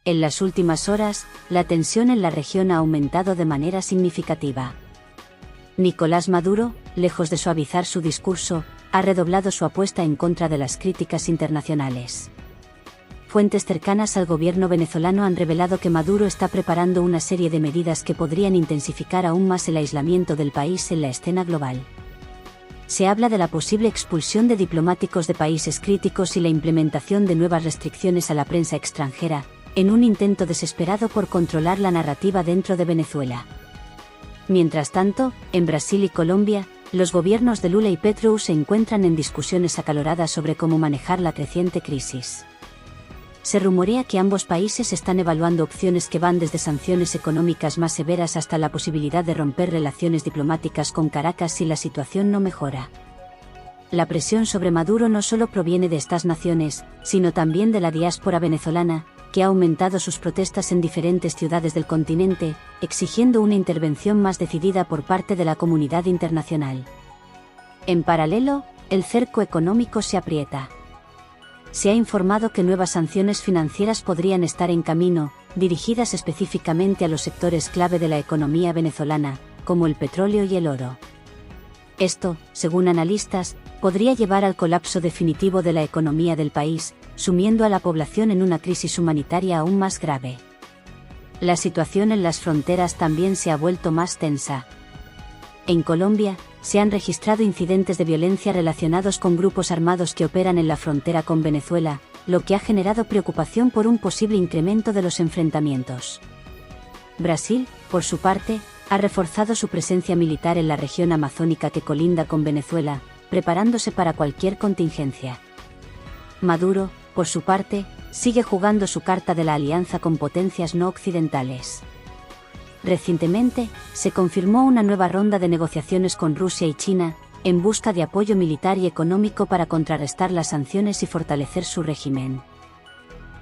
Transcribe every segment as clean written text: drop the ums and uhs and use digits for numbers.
En las últimas horas, la tensión en la región ha aumentado de manera significativa. Nicolás Maduro, lejos de suavizar su discurso, ha redoblado su apuesta en contra de las críticas internacionales. Fuentes cercanas al gobierno venezolano han revelado que Maduro está preparando una serie de medidas que podrían intensificar aún más el aislamiento del país en la escena global. Se habla de la posible expulsión de diplomáticos de países críticos y la implementación de nuevas restricciones a la prensa extranjera, en un intento desesperado por controlar la narrativa dentro de Venezuela. Mientras tanto, en Brasil y Colombia, los gobiernos de Lula y Petro se encuentran en discusiones acaloradas sobre cómo manejar la creciente crisis. Se rumorea que ambos países están evaluando opciones que van desde sanciones económicas más severas hasta la posibilidad de romper relaciones diplomáticas con Caracas si la situación no mejora. La presión sobre Maduro no solo proviene de estas naciones, sino también de la diáspora venezolana, que ha aumentado sus protestas en diferentes ciudades del continente, exigiendo una intervención más decidida por parte de la comunidad internacional. En paralelo, el cerco económico se aprieta. Se ha informado que nuevas sanciones financieras podrían estar en camino, dirigidas específicamente a los sectores clave de la economía venezolana, como el petróleo y el oro. Esto, según analistas, podría llevar al colapso definitivo de la economía del país, sumiendo a la población en una crisis humanitaria aún más grave. La situación en las fronteras también se ha vuelto más tensa. En Colombia, se han registrado incidentes de violencia relacionados con grupos armados que operan en la frontera con Venezuela, lo que ha generado preocupación por un posible incremento de los enfrentamientos. Brasil, por su parte, ha reforzado su presencia militar en la región amazónica que colinda con Venezuela, preparándose para cualquier contingencia. Maduro, por su parte, sigue jugando su carta de la alianza con potencias no occidentales. Recientemente, se confirmó una nueva ronda de negociaciones con Rusia y China, en busca de apoyo militar y económico para contrarrestar las sanciones y fortalecer su régimen.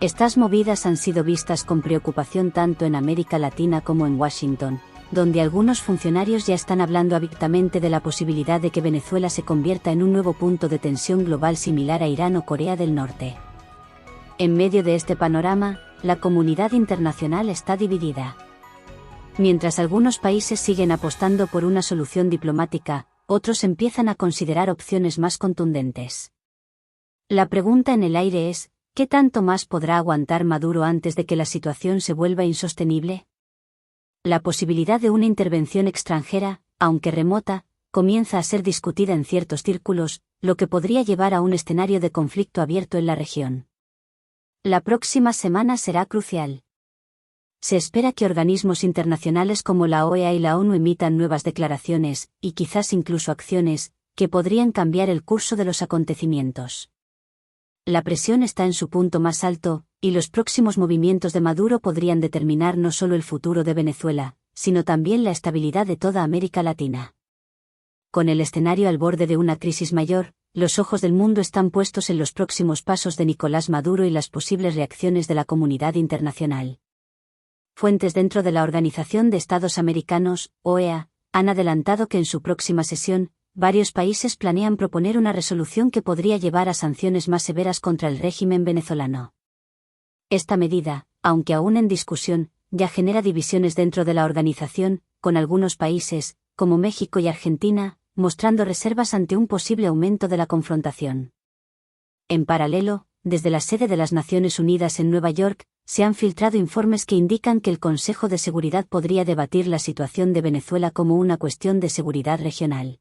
Estas movidas han sido vistas con preocupación tanto en América Latina como en Washington, donde algunos funcionarios ya están hablando abiertamente de la posibilidad de que Venezuela se convierta en un nuevo punto de tensión global similar a Irán o Corea del Norte. En medio de este panorama, la comunidad internacional está dividida. Mientras algunos países siguen apostando por una solución diplomática, otros empiezan a considerar opciones más contundentes. La pregunta en el aire es, ¿qué tanto más podrá aguantar Maduro antes de que la situación se vuelva insostenible? La posibilidad de una intervención extranjera, aunque remota, comienza a ser discutida en ciertos círculos, lo que podría llevar a un escenario de conflicto abierto en la región. La próxima semana será crucial. Se espera que organismos internacionales como la OEA y la ONU emitan nuevas declaraciones, y quizás incluso acciones, que podrían cambiar el curso de los acontecimientos. La presión está en su punto más alto, y los próximos movimientos de Maduro podrían determinar no solo el futuro de Venezuela, sino también la estabilidad de toda América Latina. Con el escenario al borde de una crisis mayor, los ojos del mundo están puestos en los próximos pasos de Nicolás Maduro y las posibles reacciones de la comunidad internacional. Fuentes dentro de la Organización de Estados Americanos, OEA, han adelantado que en su próxima sesión, varios países planean proponer una resolución que podría llevar a sanciones más severas contra el régimen venezolano. Esta medida, aunque aún en discusión, ya genera divisiones dentro de la organización, con algunos países, como México y Argentina, mostrando reservas ante un posible aumento de la confrontación. En paralelo, desde la sede de las Naciones Unidas en Nueva York, se han filtrado informes que indican que el Consejo de Seguridad podría debatir la situación de Venezuela como una cuestión de seguridad regional.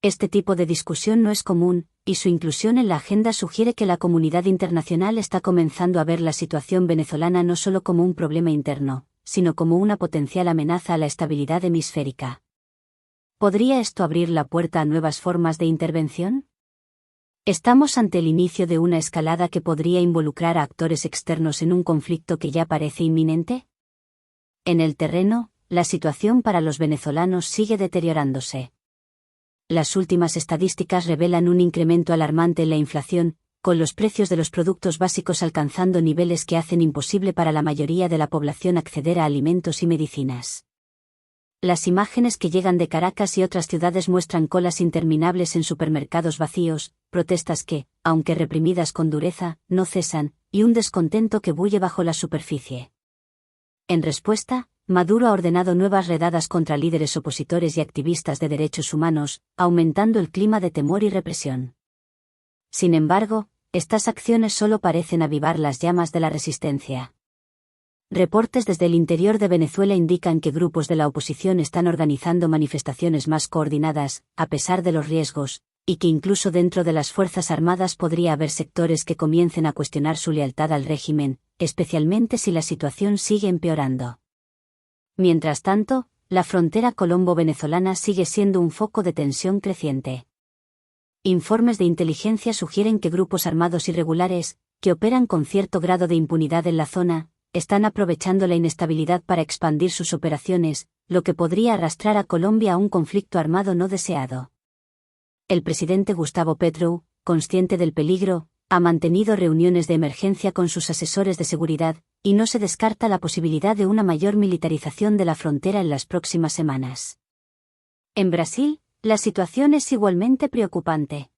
Este tipo de discusión no es común, y su inclusión en la agenda sugiere que la comunidad internacional está comenzando a ver la situación venezolana no solo como un problema interno, sino como una potencial amenaza a la estabilidad hemisférica. ¿Podría esto abrir la puerta a nuevas formas de intervención? ¿Estamos ante el inicio de una escalada que podría involucrar a actores externos en un conflicto que ya parece inminente? En el terreno, la situación para los venezolanos sigue deteriorándose. Las últimas estadísticas revelan un incremento alarmante en la inflación, con los precios de los productos básicos alcanzando niveles que hacen imposible para la mayoría de la población acceder a alimentos y medicinas. Las imágenes que llegan de Caracas y otras ciudades muestran colas interminables en supermercados vacíos, protestas que, aunque reprimidas con dureza, no cesan, y un descontento que bulle bajo la superficie. En respuesta, Maduro ha ordenado nuevas redadas contra líderes opositores y activistas de derechos humanos, aumentando el clima de temor y represión. Sin embargo, estas acciones solo parecen avivar las llamas de la resistencia. Reportes desde el interior de Venezuela indican que grupos de la oposición están organizando manifestaciones más coordinadas, a pesar de los riesgos, y que incluso dentro de las Fuerzas Armadas podría haber sectores que comiencen a cuestionar su lealtad al régimen, especialmente si la situación sigue empeorando. Mientras tanto, la frontera colombo-venezolana sigue siendo un foco de tensión creciente. Informes de inteligencia sugieren que grupos armados irregulares, que operan con cierto grado de impunidad en la zona, están aprovechando la inestabilidad para expandir sus operaciones, lo que podría arrastrar a Colombia a un conflicto armado no deseado. El presidente Gustavo Petro, consciente del peligro, ha mantenido reuniones de emergencia con sus asesores de seguridad, y no se descarta la posibilidad de una mayor militarización de la frontera en las próximas semanas. En Brasil, la situación es igualmente preocupante.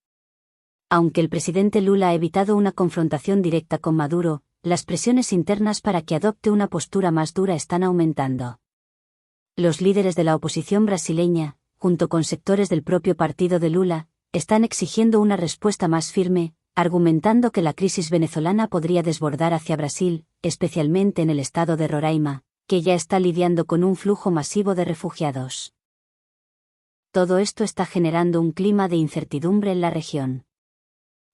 Aunque el presidente Lula ha evitado una confrontación directa con Maduro, las presiones internas para que adopte una postura más dura están aumentando. Los líderes de la oposición brasileña, junto con sectores del propio partido de Lula, están exigiendo una respuesta más firme, argumentando que la crisis venezolana podría desbordar hacia Brasil, especialmente en el estado de Roraima, que ya está lidiando con un flujo masivo de refugiados. Todo esto está generando un clima de incertidumbre en la región.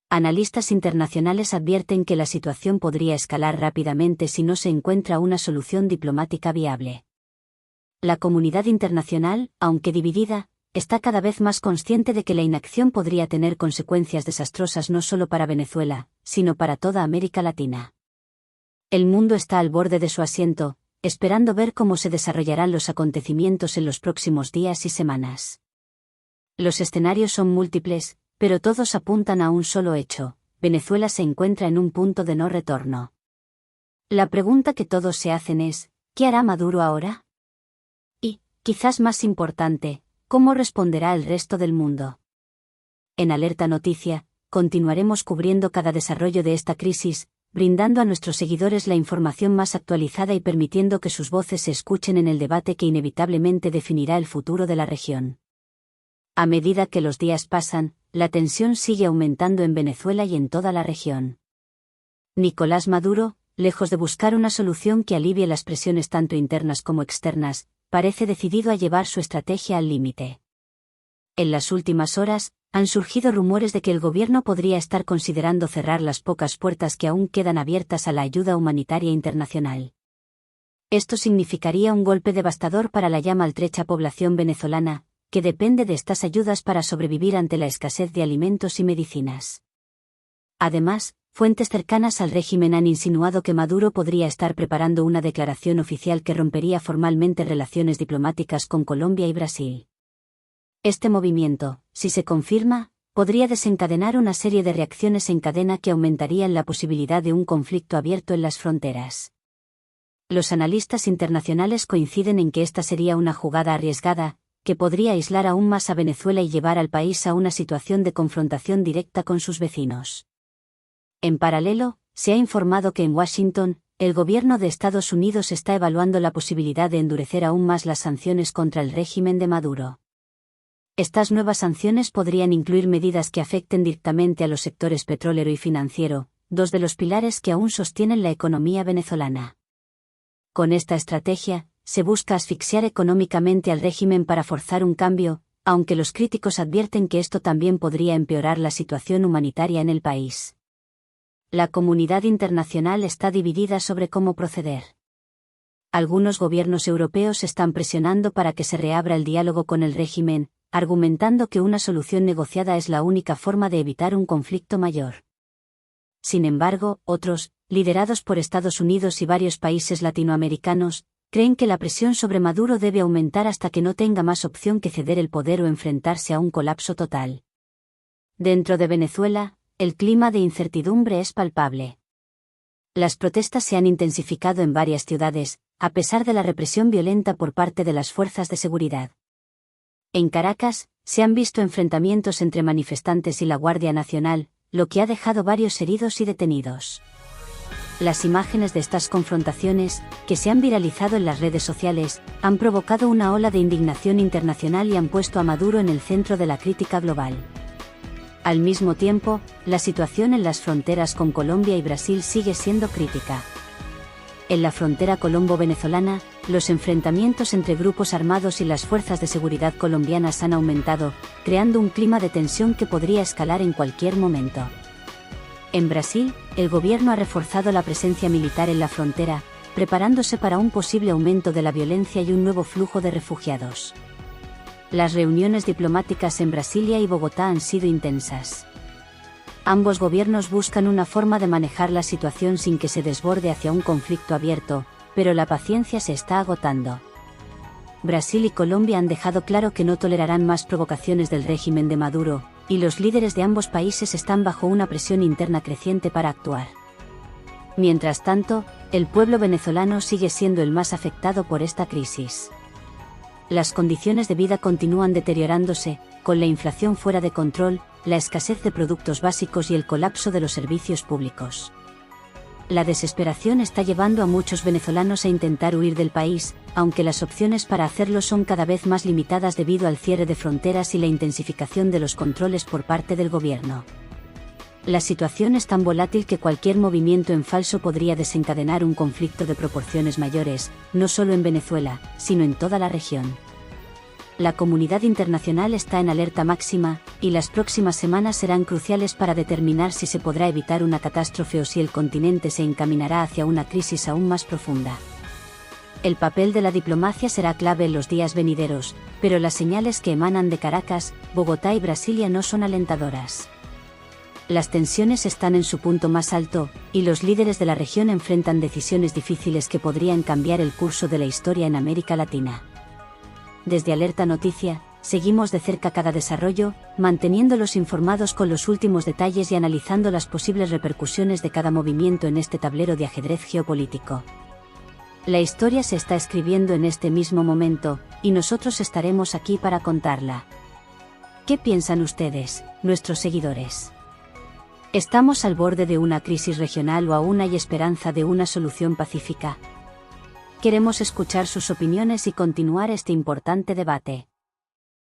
Analistas internacionales advierten que la situación podría escalar rápidamente si no se encuentra una solución diplomática viable. La comunidad internacional, aunque dividida, está cada vez más consciente de que la inacción podría tener consecuencias desastrosas no solo para Venezuela, sino para toda América Latina. El mundo está al borde de su asiento, esperando ver cómo se desarrollarán los acontecimientos en los próximos días y semanas. Los escenarios son múltiples, pero todos apuntan a un solo hecho: Venezuela se encuentra en un punto de no retorno. La pregunta que todos se hacen es, ¿qué hará Maduro ahora? Y, quizás más importante, ¿cómo responderá el resto del mundo? En Alerta Noticia, continuaremos cubriendo cada desarrollo de esta crisis, brindando a nuestros seguidores la información más actualizada y permitiendo que sus voces se escuchen en el debate que inevitablemente definirá el futuro de la región. A medida que los días pasan, la tensión sigue aumentando en Venezuela y en toda la región. Nicolás Maduro, lejos de buscar una solución que alivie las presiones tanto internas como externas, parece decidido a llevar su estrategia al límite. En las últimas horas, han surgido rumores de que el gobierno podría estar considerando cerrar las pocas puertas que aún quedan abiertas a la ayuda humanitaria internacional. Esto significaría un golpe devastador para la ya maltrecha población venezolana, que depende de estas ayudas para sobrevivir ante la escasez de alimentos y medicinas. Además, fuentes cercanas al régimen han insinuado que Maduro podría estar preparando una declaración oficial que rompería formalmente relaciones diplomáticas con Colombia y Brasil. Este movimiento, si se confirma, podría desencadenar una serie de reacciones en cadena que aumentarían la posibilidad de un conflicto abierto en las fronteras. Los analistas internacionales coinciden en que esta sería una jugada arriesgada, que podría aislar aún más a Venezuela y llevar al país a una situación de confrontación directa con sus vecinos. En paralelo, se ha informado que en Washington, el gobierno de Estados Unidos está evaluando la posibilidad de endurecer aún más las sanciones contra el régimen de Maduro. Estas nuevas sanciones podrían incluir medidas que afecten directamente a los sectores petrolero y financiero, dos de los pilares que aún sostienen la economía venezolana. Con esta estrategia, se busca asfixiar económicamente al régimen para forzar un cambio, aunque los críticos advierten que esto también podría empeorar la situación humanitaria en el país. La comunidad internacional está dividida sobre cómo proceder. Algunos gobiernos europeos están presionando para que se reabra el diálogo con el régimen, argumentando que una solución negociada es la única forma de evitar un conflicto mayor. Sin embargo, otros, liderados por Estados Unidos y varios países latinoamericanos, creen que la presión sobre Maduro debe aumentar hasta que no tenga más opción que ceder el poder o enfrentarse a un colapso total. Dentro de Venezuela, el clima de incertidumbre es palpable. Las protestas se han intensificado en varias ciudades, a pesar de la represión violenta por parte de las fuerzas de seguridad. En Caracas, se han visto enfrentamientos entre manifestantes y la Guardia Nacional, lo que ha dejado varios heridos y detenidos. Las imágenes de estas confrontaciones, que se han viralizado en las redes sociales, han provocado una ola de indignación internacional y han puesto a Maduro en el centro de la crítica global. Al mismo tiempo, la situación en las fronteras con Colombia y Brasil sigue siendo crítica. En la frontera colombo-venezolana, los enfrentamientos entre grupos armados y las fuerzas de seguridad colombianas han aumentado, creando un clima de tensión que podría escalar en cualquier momento. En Brasil, el gobierno ha reforzado la presencia militar en la frontera, preparándose para un posible aumento de la violencia y un nuevo flujo de refugiados. Las reuniones diplomáticas en Brasilia y Bogotá han sido intensas. Ambos gobiernos buscan una forma de manejar la situación sin que se desborde hacia un conflicto abierto, pero la paciencia se está agotando. Brasil y Colombia han dejado claro que no tolerarán más provocaciones del régimen de Maduro, y los líderes de ambos países están bajo una presión interna creciente para actuar. Mientras tanto, el pueblo venezolano sigue siendo el más afectado por esta crisis. Las condiciones de vida continúan deteriorándose, con la inflación fuera de control, la escasez de productos básicos y el colapso de los servicios públicos. La desesperación está llevando a muchos venezolanos a intentar huir del país, aunque las opciones para hacerlo son cada vez más limitadas debido al cierre de fronteras y la intensificación de los controles por parte del gobierno. La situación es tan volátil que cualquier movimiento en falso podría desencadenar un conflicto de proporciones mayores, no solo en Venezuela, sino en toda la región. La comunidad internacional está en alerta máxima, y las próximas semanas serán cruciales para determinar si se podrá evitar una catástrofe o si el continente se encaminará hacia una crisis aún más profunda. El papel de la diplomacia será clave en los días venideros, pero las señales que emanan de Caracas, Bogotá y Brasilia no son alentadoras. Las tensiones están en su punto más alto, y los líderes de la región enfrentan decisiones difíciles que podrían cambiar el curso de la historia en América Latina. Desde Alerta Noticia, seguimos de cerca cada desarrollo, manteniéndolos informados con los últimos detalles y analizando las posibles repercusiones de cada movimiento en este tablero de ajedrez geopolítico. La historia se está escribiendo en este mismo momento, y nosotros estaremos aquí para contarla. ¿Qué piensan ustedes, nuestros seguidores? ¿Estamos al borde de una crisis regional o aún hay esperanza de una solución pacífica? Queremos escuchar sus opiniones y continuar este importante debate.